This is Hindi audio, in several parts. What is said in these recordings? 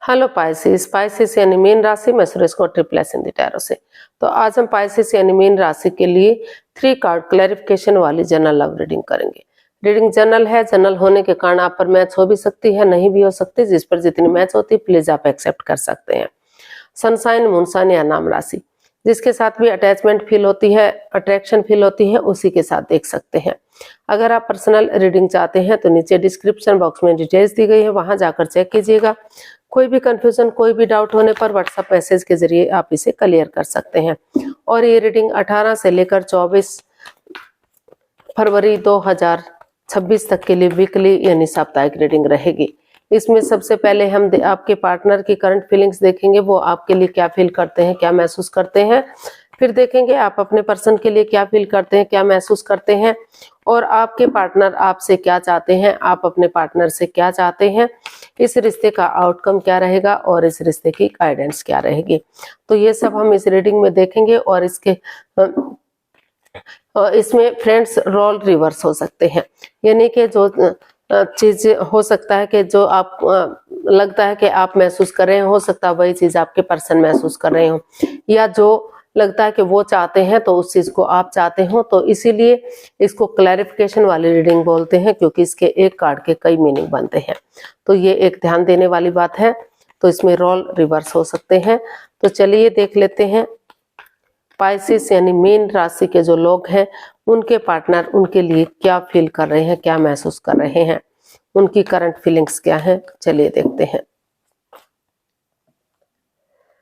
Hello Pisces. पाइसेस यानी मीन राशि में सुरेश को ट्रिपल एस हिंदी टैरो से। तो आज हम पाइसेस यानी मीन राशि के लिए 3 कार्ड क्लैरिफिकेशन वाली जनरल लव रीडिंग करेंगे। रीडिंग जनरल है, जनरल होने के कारण आप पर मैच हो भी सकती है, नहीं भी हो सकती। जिस पर जितनी मैच होती है प्लीज आप एक्सेप्ट कर सकते हैं। सनसाइन, मूनसाइन या नाम राशि, जिसके साथ भी अटैचमेंट फील होती है, अट्रैक्शन फील होती है, उसी के साथ देख सकते हैं। अगर आप पर्सनल रीडिंग चाहते हैं तो नीचे डिस्क्रिप्शन बॉक्स में डिटेल्स दी गई है, वहां जाकर चेक कीजिएगा। कोई भी कंफ्यूजन, कोई भी डाउट होने पर व्हाट्सएप मैसेज के जरिए आप इसे क्लियर कर सकते हैं। और ये रीडिंग 18 से लेकर 24 फरवरी 2026 तक के लिए वीकली यानी साप्ताहिक रीडिंग रहेगी। इसमें सबसे पहले हम आपके पार्टनर की करंट फीलिंग्स देखेंगे, वो आपके लिए क्या फील करते हैं, क्या महसूस करते हैं। फिर देखेंगे आप अपने पर्सन के लिए क्या फील करते हैं, क्या महसूस करते हैं, और आपके पार्टनर आपसे क्या चाहते हैं, आप अपने पार्टनर से क्या चाहते हैं, इस रिश्ते का आउटकम क्या रहेगा और इस रिश्ते की गाइडेंस क्या रहेगी। तो ये सब हम इस रीडिंग में देखेंगे। और इसमें फ्रेंड्स रोल रिवर्स हो सकते हैं, यानी कि जो चीज हो सकता है कि जो आप लगता है कि आप महसूस कर रहे हो सकता है वही चीज आपके पर्सन महसूस कर रहे हो, या जो लगता है कि वो चाहते हैं तो उस चीज को आप चाहते हो। तो इसीलिए इसको क्लैरिफिकेशन वाली रीडिंग बोलते हैं, क्योंकि इसके एक कार्ड के कई मीनिंग बनते हैं। तो ये एक ध्यान देने वाली बात है। तो इसमें रोल रिवर्स हो सकते हैं। तो चलिए देख लेते हैं पाइसेस यानी मीन राशि के जो लोग हैं उनके पार्टनर उनके लिए क्या फील कर रहे हैं, क्या महसूस कर रहे हैं, उनकी करंट फीलिंग्स क्या हैं। चलिए देखते हैं।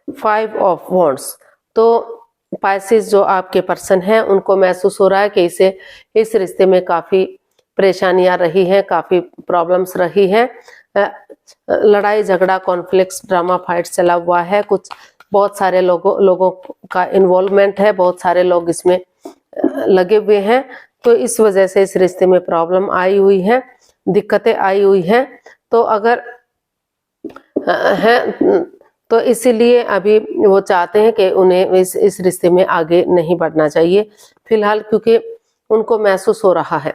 5 ऑफ वॉन्ड्स। तो पाइसेस जो आपके पर्सन हैं उनको महसूस हो रहा है कि इसे इस रिश्ते में काफी परेशानियां रही हैं, काफी प्रॉब्लम्स रही हैं, लड़ाई झगड़ा, कॉन्फ्लिक्ट्स, ड्रामा, फाइट चला हुआ है। कुछ बहुत सारे लोगों का इन्वॉल्वमेंट है, बहुत सारे लोग इसमें लगे हुए हैं। तो इस वजह से इस रिश्ते में प्रॉब्लम आई हुई है, दिक्कतें आई हुई हैं। तो अगर है तो इसीलिए अभी वो चाहते हैं कि उन्हें इस रिश्ते में आगे नहीं बढ़ना चाहिए फिलहाल, क्योंकि उनको महसूस हो रहा है,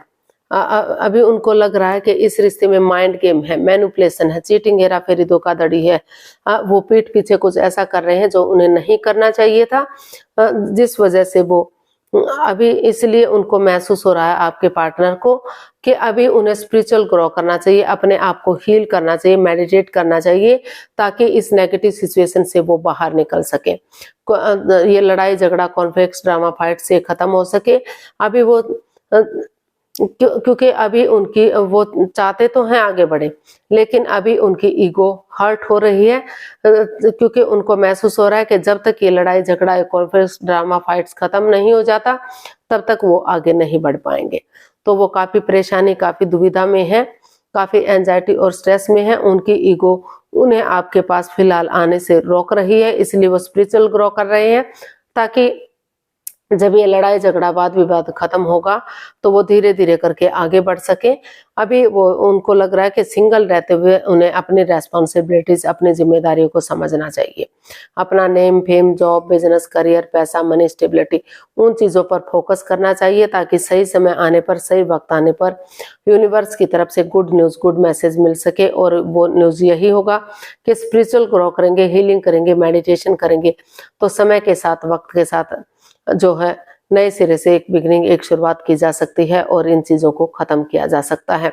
अभी उनको लग रहा है कि इस रिश्ते में माइंड गेम है, मैनिपुलेशन है, चीटिंग, हेरा फेरी, धोखाधड़ी है। वो पीठ पीछे कुछ ऐसा कर रहे हैं जो उन्हें नहीं करना चाहिए था, जिस वजह से वो अभी इसलिए उनको महसूस हो रहा है आपके पार्टनर को कि अभी उन्हें स्पिरिचुअल ग्रो करना चाहिए, अपने आप को हील करना चाहिए, मेडिटेट करना चाहिए, ताकि इस नेगेटिव सिचुएशन से वो बाहर निकल सके, ये लड़ाई झगड़ा, कॉन्फ्लिक्ट, ड्रामा, फाइट से खत्म हो सके। अभी वो क्योंकि अभी उनकी वो चाहते तो हैं आगे बढ़े, लेकिन अभी उनकी ईगो हर्ट हो रही है, क्योंकि उनको महसूस हो रहा है कि जब तक ये लड़ाई झगड़ा, कॉन्फ्लिक्ट, ड्रामा, फाइट्स खत्म नहीं हो जाता तब तक वो आगे नहीं बढ़ पाएंगे। तो वो काफी परेशानी, काफी दुविधा में है, काफी एंजाइटी और स्ट्रेस में है। उनकी ईगो उन्हें आपके पास फिलहाल आने से रोक रही है, इसलिए वो स्पिरिचुअल ग्रो कर रहे हैं, ताकि जब ये लड़ाई झगड़ा, वाद विवाद खत्म होगा तो वो धीरे धीरे करके आगे बढ़ सके। अभी वो उनको लग रहा है कि सिंगल रहते हुए उन्हें अपनी रेस्पॉन्सिबिलिटीज, अपनी जिम्मेदारियों को समझना चाहिए। अपना name, fame, job, business, career, पैसा, मनी, स्टेबिलिटी, उन चीजों पर फोकस करना चाहिए, ताकि सही समय आने पर, सही वक्त आने पर यूनिवर्स की तरफ से गुड न्यूज, गुड मैसेज मिल सके। और वो न्यूज यही होगा कि स्पिरिचुअल ग्रो करेंगे, हीलिंग करेंगे, मेडिटेशन करेंगे, तो समय के साथ, वक्त के साथ जो है नए सिरे से एक बिगनिंग, एक शुरुआत की जा सकती है और इन चीजों को खत्म किया जा सकता है।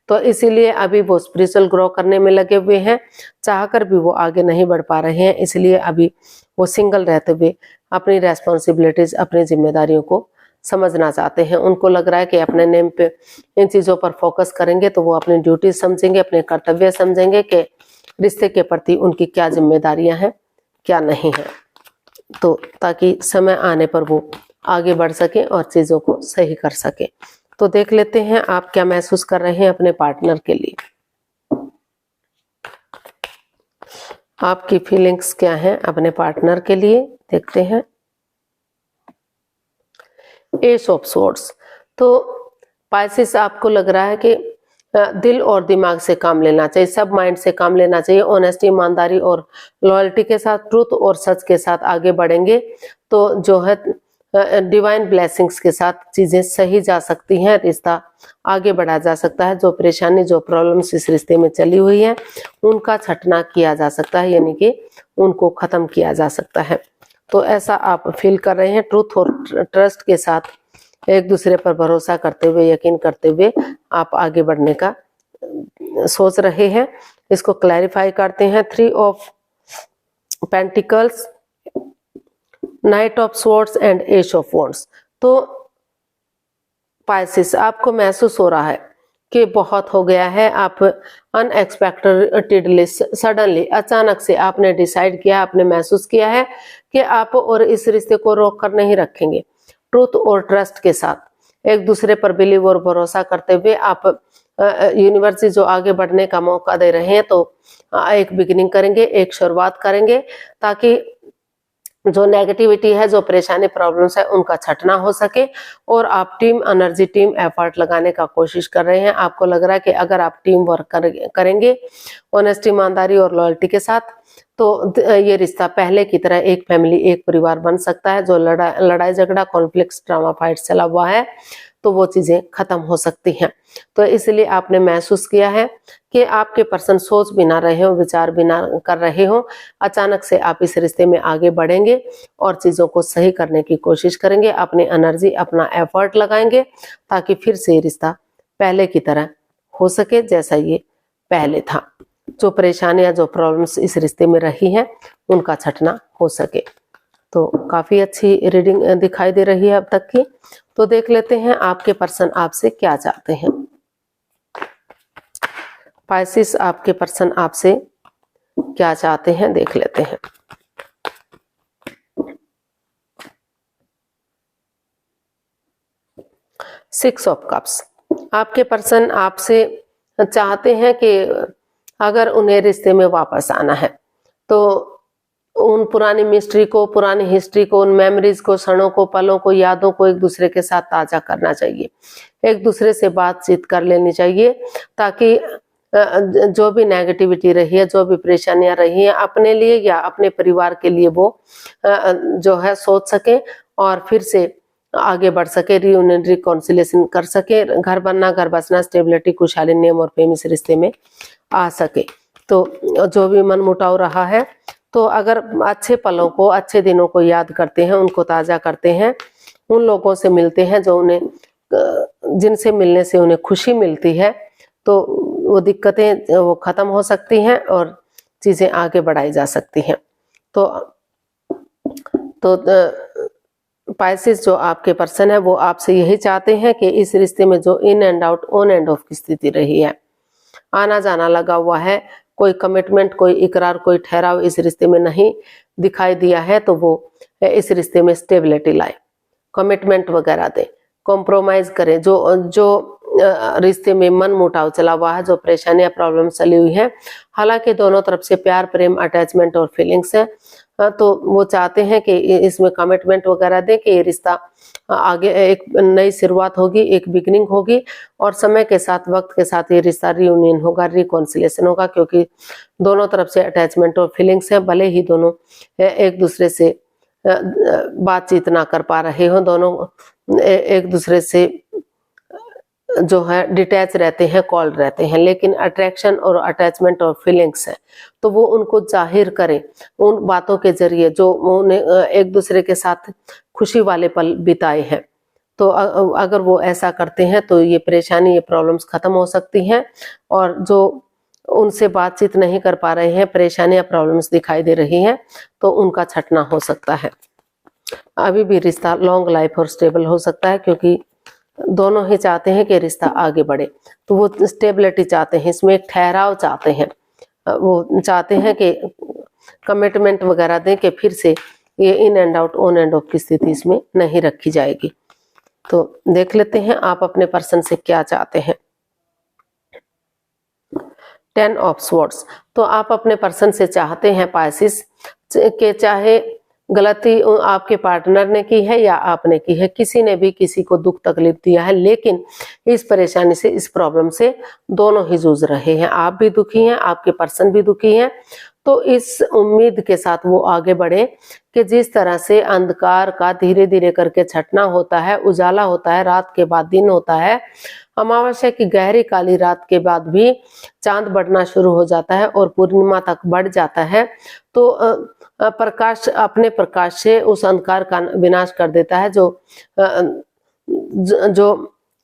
तो इसीलिए अभी वो स्पिरिचुअल ग्रो करने में लगे हुए हैं, चाहकर भी वो आगे नहीं बढ़ पा रहे हैं। इसलिए अभी वो सिंगल रहते हुए अपनी रेस्पॉन्सिबिलिटीज, अपनी जिम्मेदारियों को समझना चाहते हैं। उनको लग रहा है कि अपने नेम पे इन चीजों पर फोकस करेंगे तो वो अपनी ड्यूटी समझेंगे, अपने कर्तव्य समझेंगे कि रिश्ते के प्रति उनकी क्या जिम्मेदारियां हैं, क्या नहीं है, तो ताकि समय आने पर वो आगे बढ़ सके और चीजों को सही कर सके। तो देख लेते हैं आप क्या महसूस कर रहे हैं अपने पार्टनर के लिए, आपकी फीलिंग्स क्या हैं अपने पार्टनर के लिए। देखते हैं एस ऑफ सोर्ड्स। तो पाइसेस, आपको लग रहा है कि दिल और दिमाग से काम लेना चाहिए, सब माइंड से काम लेना चाहिए, ऑनेस्टी, ईमानदारी और लॉयल्टी के साथ, ट्रूथ और सच के साथ आगे बढ़ेंगे तो जो है डिवाइन ब्लेसिंग्स के साथ चीजें सही जा सकती हैं, रिश्ता आगे बढ़ा जा सकता है। जो परेशानी, जो प्रॉब्लम्स इस रिश्ते में चली हुई है, उनका छटना किया जा सकता है, यानी कि उनको खत्म किया जा सकता है। तो ऐसा आप फील कर रहे हैं। ट्रूथ और ट्रस्ट के साथ एक दूसरे पर भरोसा करते हुए, यकीन करते हुए आप आगे बढ़ने का सोच रहे हैं। इसको क्लैरिफाई करते हैं। 3 of pentacles, knight of swords and ace of wands. तो पाइसेस, आपको महसूस हो रहा है कि बहुत हो गया है। आप अनएक्सपेक्टेडली, सडनली, अचानक से आपने डिसाइड किया, आपने महसूस किया है कि आप और इस रिश्ते को रोक कर नहीं रखेंगे। ट्रूथ और ट्रस्ट के साथ एक दूसरे पर बिलीव और भरोसा करते हुए आप यूनिवर्स जो आगे बढ़ने का मौका दे रहे हैं, तो एक बिगिनिंग करेंगे, एक शुरुआत करेंगे, ताकि जो नेगेटिविटी है, जो परेशानी, प्रॉब्लम्स है, उनका छटना हो सके। और आप टीम एनर्जी, टीम एफर्ट लगाने का कोशिश कर रहे हैं। आपको लग रहा है कि अगर आप टीम वर्क करेंगे ऑनेस्टी, ईमानदारी और लॉयल्टी के साथ, तो ये रिश्ता पहले की तरह एक फैमिली, एक परिवार बन सकता है। जो लड़ाई झगड़ा, कॉन्फ्लिक्ट, ड्रामा, फाइट चला हुआ है, तो वो चीजें खत्म हो सकती हैं। तो इसलिए आपने महसूस किया है कि आपके पर्सन सोच भी ना रहे हो, विचार भी ना कर रहे हो, अचानक से आप इस रिश्ते में आगे बढ़ेंगे और चीजों को सही करने की कोशिश करेंगे। अपनी एनर्जी, अपना एफर्ट लगाएंगे, ताकि फिर से ये रिश्ता पहले की तरह हो सके जैसा ये पहले था। जो परेशानियां, जो प्रॉब्लम्स इस रिश्ते में रही हैं, उनका छटना हो सके। तो काफी अच्छी रीडिंग दिखाई दे रही है अब तक की। तो देख लेते हैं आपके पर्सन आपसे क्या चाहते हैं। पाइसेस, आपके पर्सन आपसे क्या चाहते हैं, देख लेते हैं। सिक्स ऑफ कप्स, आपके पर्सन आपसे चाहते हैं कि अगर उन्हें रिश्ते में वापस आना है, तो उन पुरानी मिस्ट्री को, पुरानी हिस्ट्री को, उन मेमोरीज को, क्षणों को, पलों को, यादों को एक दूसरे के साथ ताजा करना चाहिए। एक दूसरे से बातचीत कर लेनी चाहिए, ताकि जो भी नेगेटिविटी रही है, जो भी परेशानियां रही हैं, अपने लिए या अपने परिवार के लिए वो जो है सोच सके और फिर से आगे बढ़ सके, रियूनियन, रिकॉन्सिलेशन कर सके, घर बनना, घर बसना, स्टेबिलिटी, खुशहाली, नेम और प्रेम इस रिश्ते में आ सके। तो जो भी मन मुटाव रहा है, तो अगर अच्छे पलों को, अच्छे दिनों को याद करते हैं, उनको ताजा करते हैं, उन लोगों से मिलते हैं जो उन्हें, जिनसे मिलने से उन्हें खुशी मिलती है, तो वो दिक्कतें वो खत्म हो सकती हैं और चीजें आगे बढ़ाई जा सकती हैं। तो पाइसेस, जो आपके पर्सन है, वो आपसे यही चाहते हैं कि इस रिश्ते में जो in and out, on end of की स्थिति रही है, आना जाना लगा हुआ है, कोई कमिटमेंट, कोई इकरार, कोई ठहराव इस रिश्ते में नहीं दिखाई दिया है, तो वो इस रिश्ते में स्टेबिलिटी लाए, कमिटमेंट वगैरह दे, कॉम्प्रोमाइज करें। जो रिश्ते में मन मुटाव चला हुआ है, जो परेशानियां, प्रॉब्लम चली हुई है, हालांकि दोनों तरफ से प्यार, प्रेम, अटैचमेंट और फीलिंग्स है, तो वो चाहते हैं कि इसमें कमिटमेंट वगैरह दें कि ये रिश्ता आगे एक नई शुरुआत होगी, एक बिगनिंग होगी, और समय के साथ, वक्त के साथ ये रिश्ता रियूनियन होगा, रिकॉन्सिलेशन होगा, क्योंकि दोनों तरफ से अटैचमेंट और फीलिंग्स है। भले ही दोनों एक दूसरे से बातचीत ना कर पा रहे हो, दोनों एक दूसरे से जो है डिटैच रहते हैं, कॉल रहते हैं, लेकिन अट्रैक्शन और अटैचमेंट और फीलिंग्स है, तो वो उनको जाहिर करें उन बातों के जरिए जो उन्हें एक दूसरे के साथ खुशी वाले पल बिताए हैं। तो अगर वो ऐसा करते हैं, तो ये परेशानी, ये प्रॉब्लम्स खत्म हो सकती हैं। और जो उनसे बातचीत नहीं कर पा रहे हैं, परेशानियां, प्रॉब्लम्स दिखाई दे रही हैं, तो उनका छटना हो सकता है। अभी भी रिश्ता लॉन्ग लाइफ और स्टेबल हो सकता है, क्योंकि दोनों ही चाहते हैं कि रिश्ता आगे बढ़े, तो वो स्टेबिलिटी चाहते हैं, इसमें एक ठहराव चाहते हैं, वो चाहते हैं कि कमिटमेंट वगैरह दें कि फिर से ये in and out, on end of की स्थिति इसमें नहीं रखी जाएगी। तो देख लेते हैं आप अपने पर्सन से क्या चाहते हैं। 10 ऑफ स्वॉर्ड्स, तो आप अपने पर्सन से चाहते हैं पाइसेस के, चाहे गलती आपके पार्टनर ने की है या आपने की है, किसी ने भी किसी को दुख तकलीफ दिया है, लेकिन इस परेशानी से, इस प्रॉब्लम से दोनों ही जूझ रहे हैं। आप भी दुखी हैं, आपके पर्सन भी दुखी हैं। तो इस उम्मीद के साथ वो आगे बढ़े कि जिस तरह से अंधकार का धीरे धीरे करके छटना होता है, उजाला होता है, रात के बाद दिन होता है, अमावस्या की गहरी काली रात के बाद भी चांद बढ़ना शुरू हो जाता है और पूर्णिमा तक बढ़ जाता है, तो प्रकाश अपने प्रकाश से उस अंधकार का विनाश कर देता है जो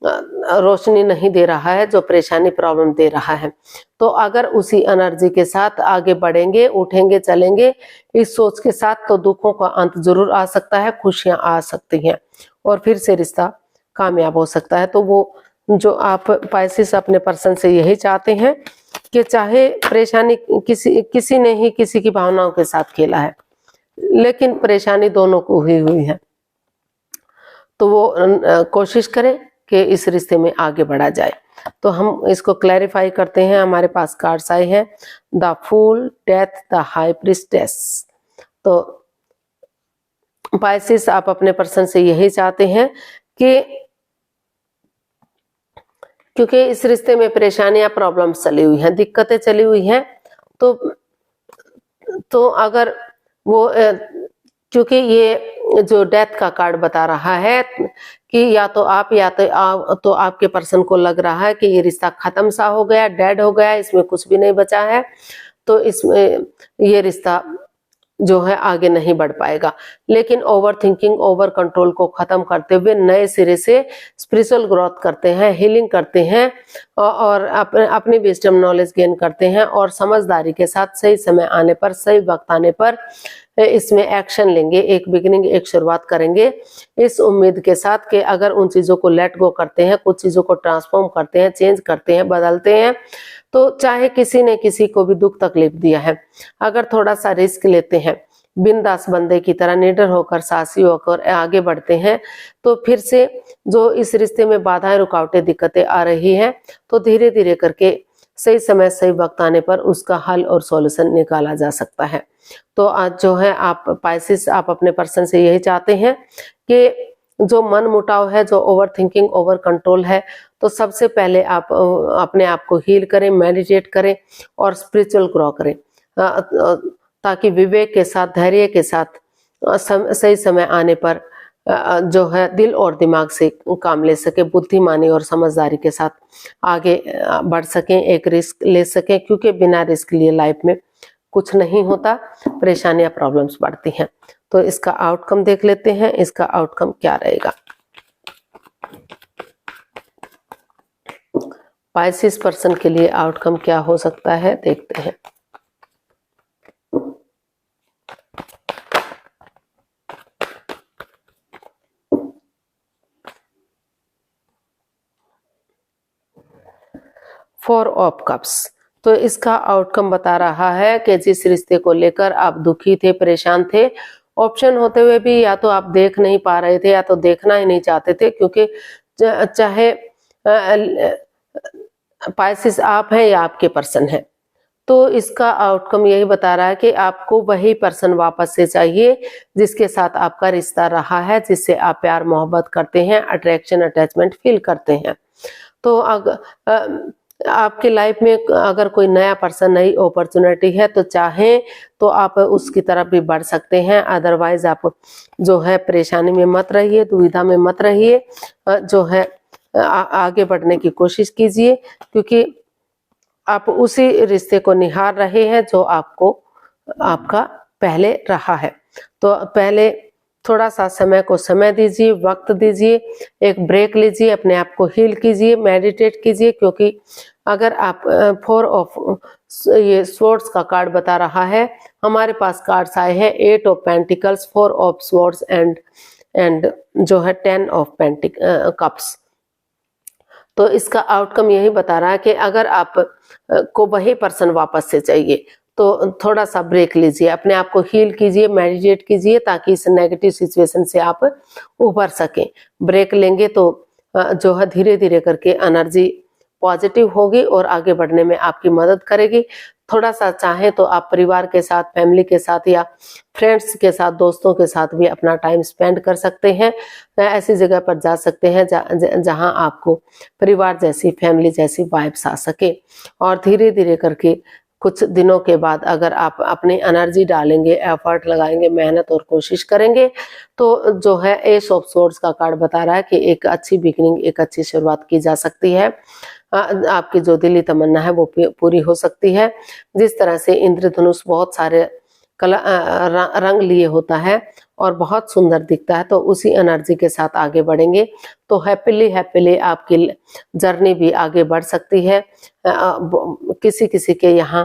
रोशनी नहीं दे रहा है, जो परेशानी प्रॉब्लम दे रहा है। तो अगर उसी एनर्जी के साथ आगे बढ़ेंगे, उठेंगे, चलेंगे इस सोच के साथ, तो दुखों का अंत जरूर आ सकता है, खुशियां आ सकती हैं और फिर से रिश्ता कामयाब हो सकता है। तो वो जो आप पाइसेस अपने पर्सन से यही चाहते हैं कि चाहे परेशानी किसी ने ही किसी की भावनाओं के साथ खेला है, लेकिन परेशानी दोनों को हुई है, तो वो कोशिश करें कि इस रिश्ते में आगे बढ़ा जाए। तो हम इसको क्लैरिफाई करते हैं। हमारे पास कार्ड्स आए हैं, the fool, death, the high priestess. तो पाइसेस आप अपने पर्सन से यही चाहते हैं कि क्योंकि इस रिश्ते में परेशानियां, प्रॉब्लम्स चली हुई हैं, दिक्कतें चली हुई हैं, तो अगर वो क्योंकि ये जो डेथ का कार्ड बता रहा है कि या तो आपके पर्सन को लग रहा है कि ये रिश्ता खत्म सा हो गया, डेड हो गया, इसमें कुछ भी नहीं बचा है, तो इसमें ये रिश्ता जो है आगे नहीं बढ़ पाएगा। लेकिन ओवर थिंकिंग, ओवर कंट्रोल को खत्म करते हुए नए सिरे से स्पिरिचुअल ग्रोथ करते हैं, हीलिंग करते हैं और अपनी विजडम नॉलेज गेन करते हैं और समझदारी के साथ सही समय आने पर, सही वक्त आने पर इसमें एक्शन लेंगे, एक बिगिनिंग, एक शुरुआत करेंगे इस उम्मीद के साथ कि अगर उन चीजों को लेट गो करते हैं, कुछ चीजों को ट्रांसफॉर्म करते हैं, चेंज करते हैं, बदलते हैं, तो चाहे किसी ने किसी को भी दुख तकलीफ दिया है, अगर थोड़ा सा रिस्क लेते हैं, बिंदास बंदे की तरह निडर होकर, साहसी होकर आगे बढ़ते हैं, तो फिर से जो इस रिश्ते में बाधाएं, रुकावटें, दिक्कतें आ रही हैं, तो धीरे धीरे करके सही समय, सही वक्त आने पर उसका हल और सॉल्यूशन निकाला जा सकता है। तो आज जो है आप पाइसेस, आप अपने पर्सन से यही चाहते हैं कि जो मन मुटाव है, जो ओवर थिंकिंग, ओवर कंट्रोल है, तो सबसे पहले आप अपने आप को हील करें, मेडिटेट करें और स्पिरिचुअल ग्रो करें, ताकि विवेक के साथ, धैर्य के साथ सही समय आने पर जो है दिल और दिमाग से काम ले सके, बुद्धिमानी और समझदारी के साथ आगे बढ़ सकें, एक रिस्क ले सकें, क्योंकि बिना रिस्क लिए लाइफ में कुछ नहीं होता, परेशानियां, प्रॉब्लम्स बढ़ती हैं। तो इसका आउटकम देख लेते हैं, इसका आउटकम क्या रहेगा। पाइसेस पर्सन के लिए आउटकम क्या हो सकता है, देखते हैं। फोर ऑफ कप्स, तो इसका आउटकम बता रहा है कि जिस रिश्ते को लेकर आप दुखी थे, परेशान थे, ऑप्शन होते हुए भी या तो आप देख नहीं पा रहे थे या तो देखना ही नहीं चाहते थे, क्योंकि चाहे पाइसेस आप हैं या आपके पर्सन है, तो इसका आउटकम यही बता रहा है कि आपको वही पर्सन वापस से चाहिए जिसके साथ आपका रिश्ता रहा है, जिससे आप प्यार मोहब्बत करते हैं, अट्रैक्शन, अटैचमेंट फील करते हैं। तो आपके लाइफ में अगर कोई नया पर्सन, नई अपॉर्चुनिटी है, तो चाहें तो आप उसकी तरफ भी बढ़ सकते हैं, अदरवाइज आप जो है परेशानी में मत रहिए, दुविधा में मत रहिए, जो है आगे बढ़ने की कोशिश कीजिए, क्योंकि आप उसी रिश्ते को निहार रहे हैं जो आपका पहले रहा है। तो पहले थोड़ा सा समय को समय दीजिए, वक्त दीजिए, एक ब्रेक लीजिए, अपने आप को हील कीजिए, मेडिटेट कीजिए, क्योंकि अगर आप फोर ऑफ ये स्वॉर्ड्स का कार्ड बता रहा है, हमारे पास कार्ड्स आए हैं 8 of pentacles, 4 of swords and जो है 10 ऑफ कप्स। तो इसका आउटकम यही बता रहा है कि अगर आप को वही पर्सन वापस से चाहिए, तो थोड़ा सा ब्रेक लीजिए, अपने आप को हील कीजिए, मेडिटेट कीजिए, ताकि इस नेगेटिव सिचुएशन से आप उभर सकें। ब्रेक लेंगे तो जो है धीरे धीरे करके एनर्जी पॉजिटिव होगी और आगे बढ़ने में आपकी मदद करेगी। थोड़ा सा चाहें तो आप परिवार के साथ, फैमिली के साथ या फ्रेंड्स के साथ, दोस्तों के साथ भी अपना टाइम स्पेंड कर सकते हैं। ऐसी जगह पर जा सकते हैं जहां आपको परिवार जैसी, फैमिली जैसी वाइब्स आ सके, और धीरे धीरे करके कुछ दिनों के बाद अगर आप अपनी एनर्जी डालेंगे, एफर्ट लगाएंगे, मेहनत और कोशिश करेंगे, तो जो है एस ऑफ सोर्ड्स का कार्ड बता रहा है कि एक अच्छी बिगिनिंग, एक अच्छी शुरुआत की जा सकती है। आपकी जो दिली तमन्ना है वो पूरी हो सकती है। जिस तरह से इंद्रधनुष बहुत सारे रंग लिए होता है और बहुत सुंदर दिखता है, तो उसी एनर्जी के साथ आगे बढ़ेंगे तो हैप्पीली आपकी जर्नी भी आगे बढ़ सकती है। किसी किसी के यहाँ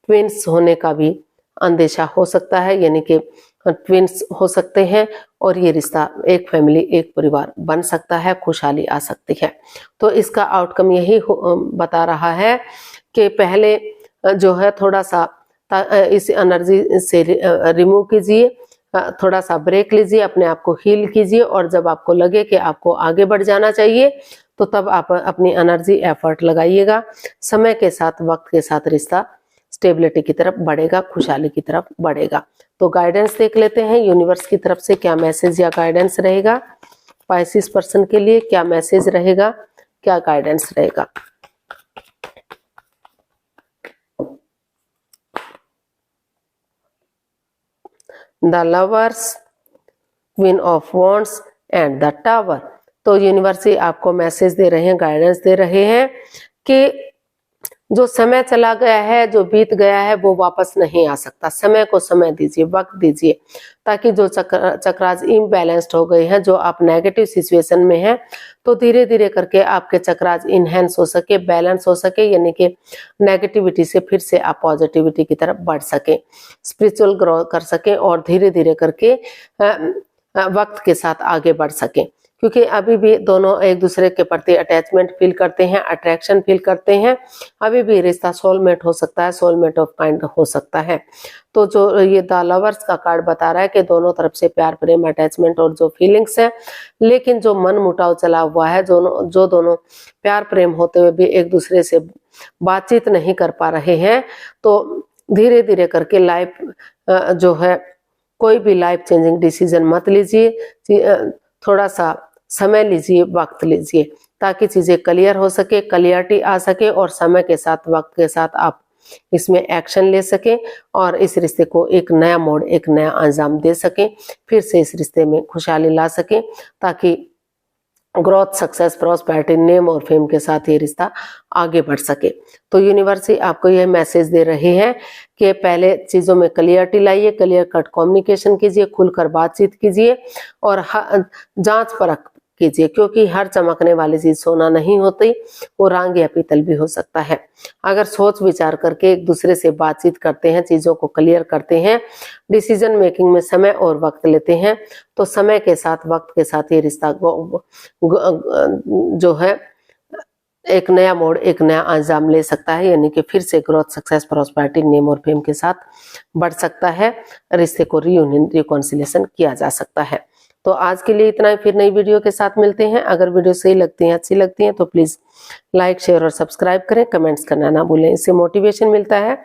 ट्विंस होने का भी अंदेशा हो सकता है, यानी कि ट्विंस हो सकते हैं और ये रिश्ता एक फैमिली, एक परिवार बन सकता है, खुशहाली आ सकती है। तो इसका आउटकम यही बता रहा है कि पहले जो है थोड़ा सा इस एनर्जी से रिमूव कीजिए, थोड़ा सा ब्रेक लीजिए, अपने आप को हील कीजिए और जब आपको लगे कि आपको आगे बढ़ जाना चाहिए तो तब आप अपनी एनर्जी एफर्ट लगाइएगा। समय के साथ, वक्त के साथ रिश्ता स्टेबिलिटी की तरफ बढ़ेगा, खुशहाली की तरफ बढ़ेगा। तो गाइडेंस देख लेते हैं यूनिवर्स की तरफ से क्या मैसेज या गाइडेंस रहेगा पाइसिस पर्सन के लिए, क्या मैसेज रहेगा, क्या गाइडेंस रहेगा। The lovers, queen of wands and the tower. तो यूनिवर्स आपको मैसेज दे रहे हैं, गाइडेंस दे रहे हैं कि जो समय चला गया है, जो बीत गया है, वो वापस नहीं आ सकता। समय को समय दीजिए, वक्त दीजिए, ताकि जो चक्रास इम्बैलेंस्ड हो गए हैं, जो आप नेगेटिव सिचुएशन में हैं, तो धीरे धीरे करके आपके चक्रास इनहेंस हो सके, बैलेंस हो सके, यानी कि नेगेटिविटी से फिर से आप पॉजिटिविटी की तरफ बढ़ सके, स्पिरिचुअल ग्रो कर सके और धीरे धीरे करके वक्त के साथ आगे बढ़ सके। क्योंकि अभी भी दोनों एक दूसरे के प्रति अटैचमेंट फील करते हैं, अट्रैक्शन फील करते हैं। अभी भी रिश्ता सोलमेट हो सकता है, सोलमेट ऑफ काइंड हो सकता है। तो जो ये द लवर्स का कार्ड बता रहा है कि दोनों तरफ से प्यार, प्रेम, अटैचमेंट और जो फीलिंग्स है, लेकिन जो मन मुटाव चला हुआ है, जो दोनों प्यार प्रेम होते हुए भी एक दूसरे से बातचीत नहीं कर पा रहे हैं, तो धीरे धीरे करके लाइफ जो है, कोई भी लाइफ चेंजिंग डिसीजन मत लीजिए, थोड़ा सा समय लीजिए, वक्त लीजिए, ताकि चीजें क्लियर हो सके, क्लियरिटी आ सके और समय के साथ, वक्त के साथ आप इसमें एक्शन ले सकें और इस रिश्ते को एक नया मोड़, एक नया अंजाम दे सकें, फिर से इस रिश्ते में खुशहाली ला सकें, ताकि ग्रोथ, सक्सेस, प्रॉस्पेरिटी, नेम और फेम के साथ ये रिश्ता आगे बढ़ सके। तो यूनिवर्स आपको यह मैसेज दे रहे हैं कि पहले चीजों में क्लियरिटी लाइए, क्लियर कट कम्युनिकेशन कीजिए, खुलकर बातचीत कीजिए और जांच परख कीजिए, क्योंकि हर चमकने वाली चीज सोना नहीं होती, वो रांग या पीतल भी हो सकता है। अगर सोच विचार करके एक दूसरे से बातचीत करते हैं, चीजों को क्लियर करते हैं, डिसीजन मेकिंग में समय और वक्त लेते हैं, तो समय के साथ, वक्त के साथ ये रिश्ता जो है एक नया मोड़, एक नया अंजाम ले सकता है, यानी कि फिर से ग्रोथ, सक्सेस, प्रॉस्पेरिटी, नेम और फेम के साथ बढ़ सकता है। रिश्ते को रियूनियन, रिकॉन्सिलेशन किया जा सकता है। तो आज के लिए इतना ही, फिर नई वीडियो के साथ मिलते हैं। अगर वीडियो सही लगती है, अच्छी लगती है, तो प्लीज लाइक, शेयर और सब्सक्राइब करें, कमेंट्स करना ना भूलें। इससे मोटिवेशन मिलता है,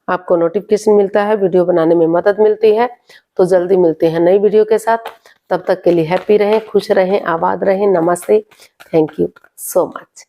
आपको नोटिफिकेशन मिलता है, वीडियो बनाने में मदद मिलती है। तो जल्दी मिलते हैं नई वीडियो के साथ, तब तक के लिए हैप्पी रहें, खुश रहें, आबाद रहें। नमस्ते, थैंक यू सो मच।